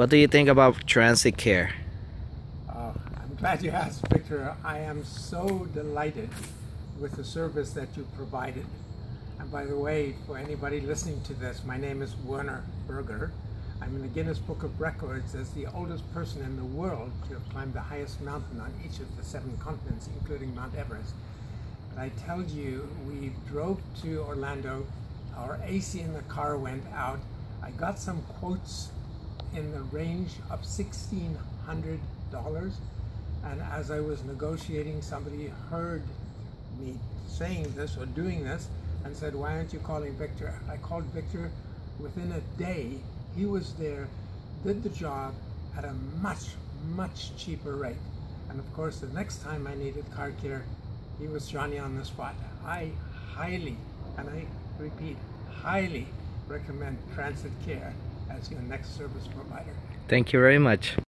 What do you think about transit care? I'm glad you asked, Victor. I am so delighted with the service that you provided. And by the way, for anybody listening to this, my name is Werner Berger. I'm in the Guinness Book of Records as the oldest person in the world to have climbed the highest mountain on each of the 7 continents, including Mount Everest. But I tell you, we drove to Orlando, our AC in the car went out. I got some quotes in the range of $1,600. And as I was negotiating, somebody heard me saying this or doing this and said, "Why aren't you calling Victor?" I called Victor. Within a day, he was there, did the job at a much, much cheaper rate. And of course, the next time I needed car care, he was Johnny on the spot. I highly, and I repeat, highly recommend Transit Care as your next service provider. Thank you very much.